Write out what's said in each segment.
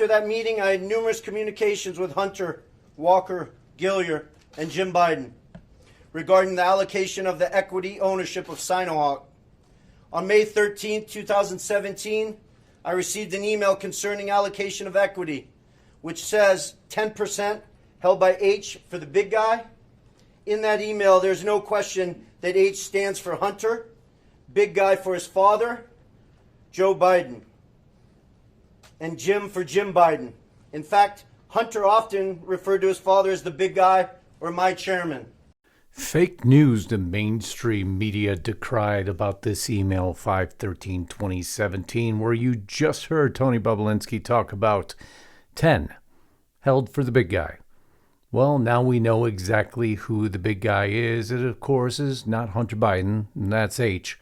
After that meeting, I had numerous communications with Hunter, Walker, Gilliar, and Jim Biden regarding the allocation of the equity ownership of Sinohawk. On May 13, 2017, I received an email concerning allocation of equity, which says 10% held by H for the big guy. In that email, there's no question that H stands for Hunter, big guy for his father, Joe Biden, and Jim for Jim Biden. In fact, Hunter often referred to his father as the big guy or my chairman. Fake news the mainstream media decried about this email 5/13/2017, where you just heard Tony Bobulinski talk about 10 held for the big guy. Well, now we know exactly who the big guy is. It, of course, is not Hunter Biden, and that's H.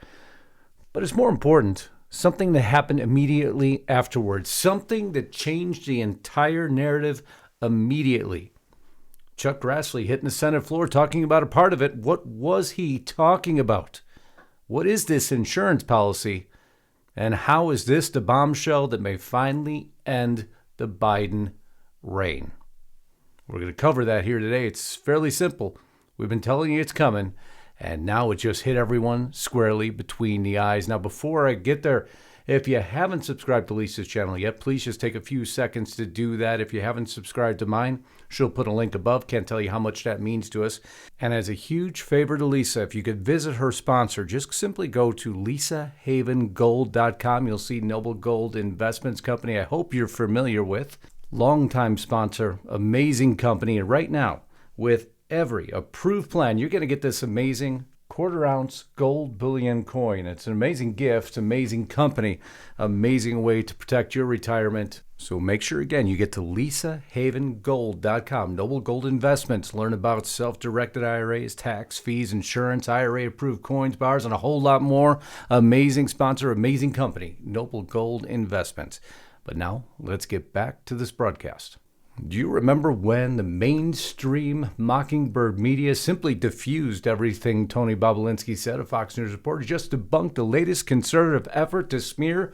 But it's more important, something that happened immediately afterwards, something that changed the entire narrative immediately. Chuck Grassley hitting the Senate floor talking about a part of it. What was he talking about? What is this insurance policy? And how is this the bombshell that may finally end the Biden reign? We're going to cover that here today. It's fairly simple. We've been telling you it's coming, and now it just hit everyone squarely between the eyes. Now, before I get there, if you haven't subscribed to Lisa's channel yet, please just take a few seconds to do that. If you haven't subscribed to mine, she'll put a link above. Can't tell you how much that means to us. And as a huge favor to Lisa, if you could visit her sponsor, just simply go to lisahavengold.com. You'll see Noble Gold Investments Company, I hope you're familiar with. Longtime sponsor, amazing company. And right now, with every approved plan, you're going to get this amazing quarter-ounce gold bullion coin. It's an amazing gift, amazing company, amazing way to protect your retirement. So make sure, again, you get to lisahavengold.com. Noble Gold Investments. Learn about self-directed IRAs, tax, fees, insurance, IRA-approved coins, bars, and a whole lot more. Amazing sponsor, amazing company, Noble Gold Investments. But now, let's get back to this broadcast. Do you remember when the mainstream Mockingbird media simply diffused everything Tony Bobulinski said, a Fox News reporter, just debunked the latest conservative effort to smear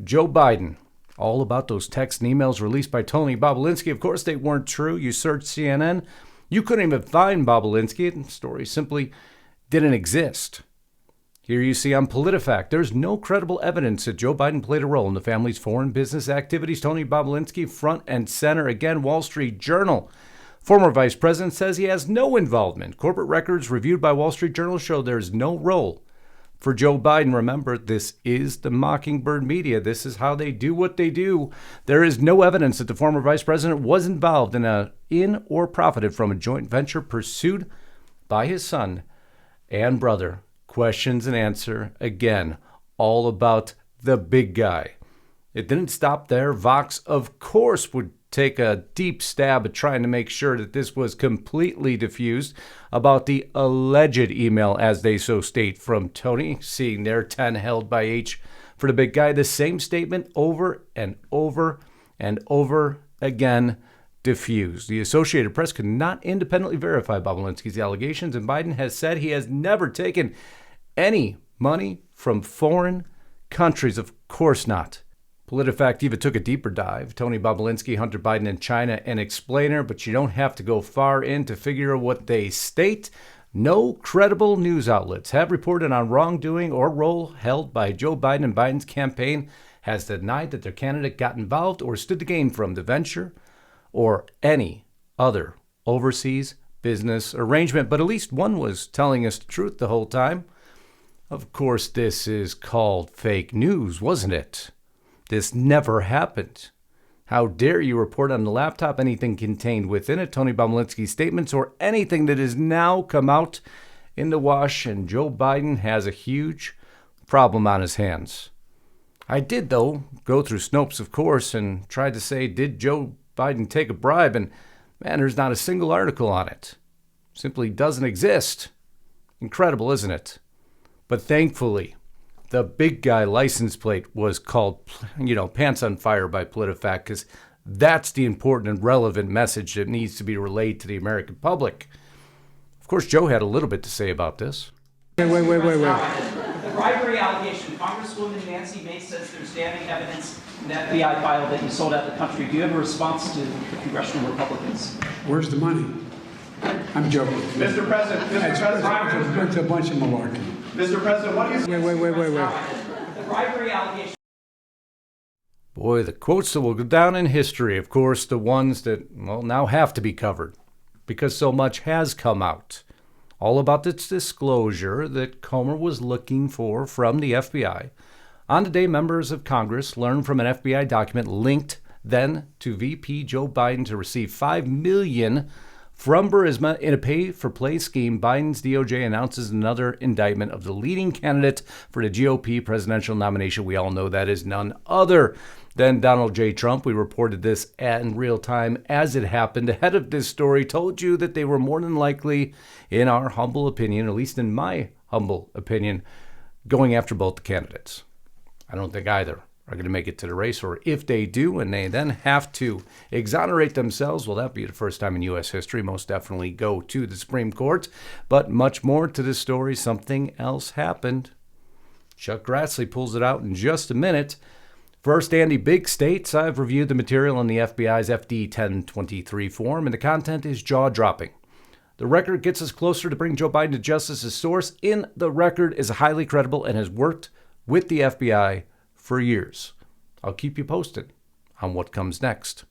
Joe Biden? All about those texts and emails released by Tony Bobulinski. Of course, they weren't true. You searched CNN, you couldn't even find Bobulinski. The story simply didn't exist. Here you see on PolitiFact, there's no credible evidence that Joe Biden played a role in the family's foreign business activities. Tony Bobulinski, front and center. Again, Wall Street Journal. Former vice president says he has no involvement. Corporate records reviewed by Wall Street Journal show there's no role for Joe Biden. Remember, this is the Mockingbird media. This is how they do what they do. There is no evidence that the former vice president was involved in or profited from a joint venture pursued by his son and brother. Questions and answer, again, all about the big guy. It didn't stop there. Vox, of course, would take a deep stab at trying to make sure that this was completely diffused about the alleged email, as they so state, from Tony, seeing their 10 held by H for the big guy. The same statement over and over and over again diffused. The Associated Press could not independently verify Bobulinski's allegations, and Biden has said he has never taken any money from foreign countries. Of course not. PolitiFact even took a deeper dive. Tony Bobulinski, Hunter Biden, and China, an explainer, but you don't have to go far in to figure out what they state. No credible news outlets have reported on wrongdoing or role held by Joe Biden, and Biden's campaign has denied that their candidate got involved or stood to gain from the venture or any other overseas business arrangement. But at least one was telling us the truth the whole time. Of course, this is called fake news, wasn't it? This never happened. How dare you report on the laptop anything contained within it, Tony Bobulinski's statements, or anything that has now come out in the wash, and Joe Biden has a huge problem on his hands. I did, though, go through Snopes, of course, and tried to say, did Joe Biden take a bribe? And man, there's not a single article on it. Simply doesn't exist. Incredible, isn't it? But thankfully, the big guy license plate was called, pants on fire by PolitiFact, because that's the important and relevant message that needs to be relayed to the American public. Of course, Joe had a little bit to say about this. Wait. The bribery allegation, Congresswoman Nancy Mace says there's damning evidence an FBI file that you sold out the country. Do you have a response to the congressional Republicans? Where's the money? I'm joking. Mr. President, It's a bunch of malarkey. Mr. President, what do you Wait. The bribery allegation. Boy, the quotes that will go down in history, of course, the ones that, well, now have to be covered because so much has come out. All about this disclosure that Comer was looking for from the FBI. On the day, members of Congress learned from an FBI document linked then to VP Joe Biden to receive $5 million from Burisma in a pay-for-play scheme. Biden's DOJ announces another indictment of the leading candidate for the GOP presidential nomination. We all know that is none other than Donald J. Trump. We reported this in real time as it happened. Ahead of this story, told you that they were more than likely, in our humble opinion, at least in my humble opinion, going after both the candidates. I don't think either are going to make it to the race, or if they do and they then have to exonerate themselves, well, that'd be the first time in U.S. history, most definitely go to the Supreme Court. But much more to this story. Something else happened. Chuck Grassley pulls it out in just a minute. First, Andy, big states. I've reviewed the material in the FBI's FD 1023 form, and the content is jaw-dropping. The record gets us closer to bring Joe Biden to justice. His source in the record is highly credible and has worked with the FBI for years. I'll keep you posted on what comes next.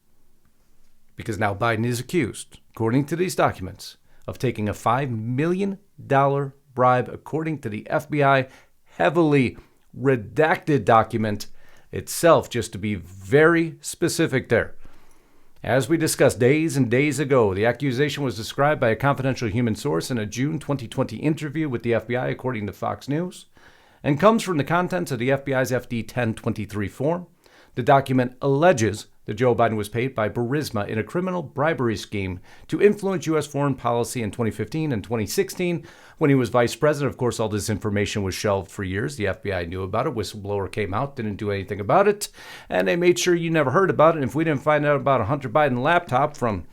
Because now Biden is accused, according to these documents, of taking a $5 million bribe, according to the FBI heavily redacted document itself, just to be very specific there. As we discussed days and days ago, the accusation was described by a confidential human source in a June 2020 interview with the FBI, according to Fox News, and comes from the contents of the FBI's FD 1023 form. The document alleges that Joe Biden was paid by Burisma in a criminal bribery scheme to influence U.S. foreign policy in 2015 and 2016 when he was vice president. Of course, all this information was shelved for years. The FBI knew about it. Whistleblower came out, didn't do anything about it, and they made sure you never heard about it. And if we didn't find out about a Hunter Biden laptop from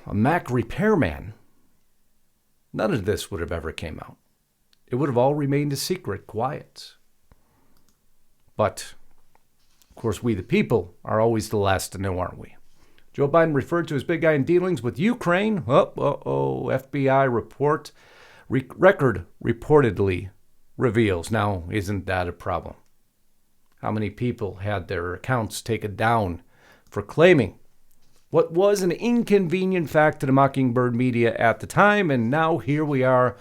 a Mac repairman, none of this would have ever came out. It would have all remained a secret, quiet. But of course, we the people are always the last to know, aren't we? Joe Biden referred to his big guy in dealings with Ukraine. FBI record reportedly reveals. Now, isn't that a problem? How many people had their accounts taken down for claiming what was an inconvenient fact to the Mockingbird media at the time? And now here we are.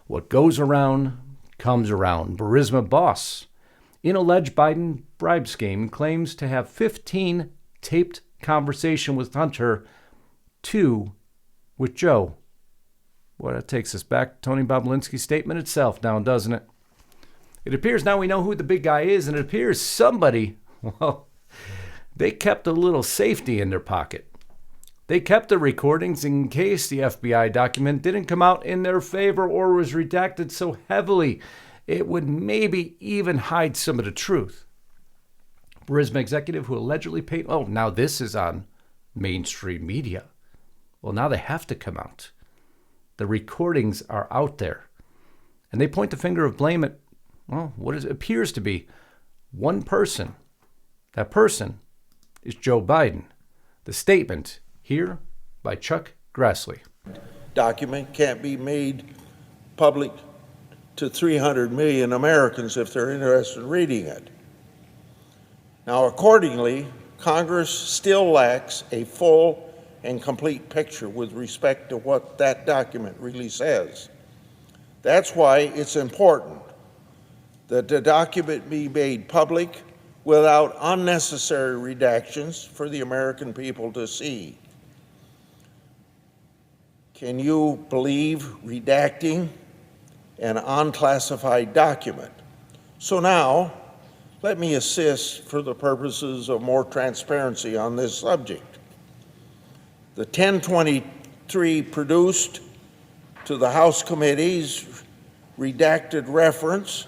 What goes around comes around. Burisma boss, in alleged Biden bribe scheme, claims to have 15 taped conversation with Hunter, 2 with Joe. Well, that takes us back to Tony Bobulinski's statement itself now, doesn't it? It appears now we know who the big guy is, and it appears somebody, well, they kept a little safety in their pocket. They kept the recordings in case the FBI document didn't come out in their favor or was redacted so heavily it would maybe even hide some of the truth. Burisma executive who allegedly paid, oh, now this is on mainstream media. Well, now they have to come out. The recordings are out there. And they point the finger of blame at, well, what appears to be one person. That person is Joe Biden. The statement here by Chuck Grassley. Document can't be made public to 300 million Americans if they're interested in reading it. Now, accordingly, Congress still lacks a full and complete picture with respect to what that document really says. That's why it's important that the document be made public without unnecessary redactions for the American people to see. Can you believe redacting an unclassified document? So now, let me assist for the purposes of more transparency on this subject. The 1023 produced to the House committees redacted reference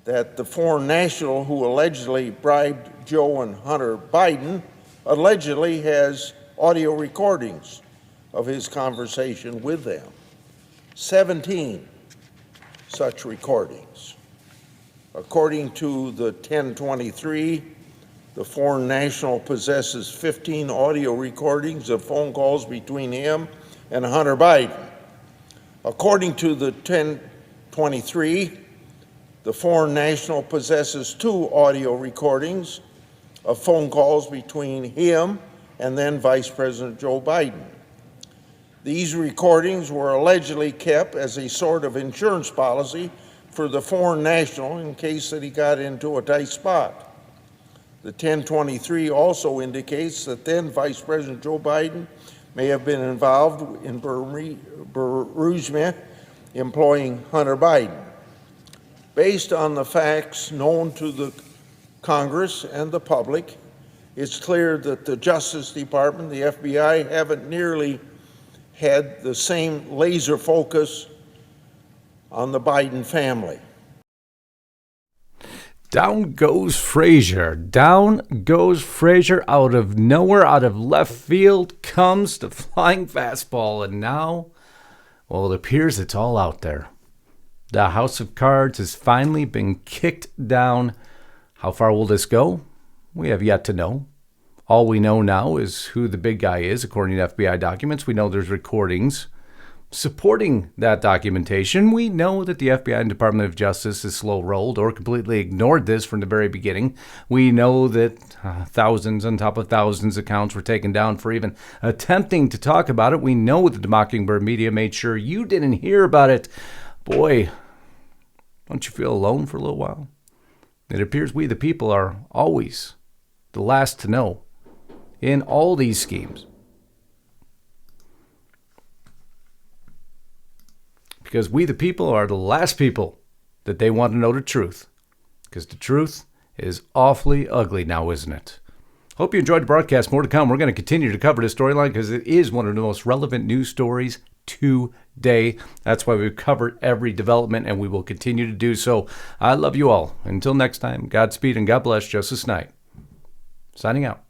that the foreign national who allegedly bribed Joe and Hunter Biden allegedly has audio recordings of his conversation with them. 17 such recordings. According to the 1023, the foreign national possesses 15 audio recordings of phone calls between him and Hunter Biden. According to the 1023, the foreign national possesses 2 audio recordings of phone calls between him and then Vice President Joe Biden. These recordings were allegedly kept as a sort of insurance policy for the foreign national in case that he got into a tight spot. The 1023 also indicates that then Vice President Joe Biden may have been involved in bereavement employing Hunter Biden. Based on the facts known to the Congress and the public, it's clear that the Justice Department, the FBI, haven't nearly had the same laser focus on the Biden family. Down goes Frazier. Down goes Frazier out of nowhere, out of left field, comes the flying fastball. And now, well, it appears it's all out there. The house of cards has finally been kicked down. How far will this go? We have yet to know. All we know now is who the big guy is, according to FBI documents. We know there's recordings supporting that documentation. We know that the FBI and Department of Justice is slow-rolled or completely ignored this from the very beginning. We know that thousands on top of thousands of accounts were taken down for even attempting to talk about it. We know that the Mockingbird media made sure you didn't hear about it. Boy, don't you feel alone for a little while? It appears we, the people, are always the last to know in all these schemes. Because we, the people, are the last people that they want to know the truth. Because the truth is awfully ugly now, isn't it? Hope you enjoyed the broadcast. More to come. We're going to continue to cover this storyline because it is one of the most relevant news stories today. That's why we've covered every development, and we will continue to do so. I love you all. Until next time, Godspeed and God bless. Justice Knight, signing out.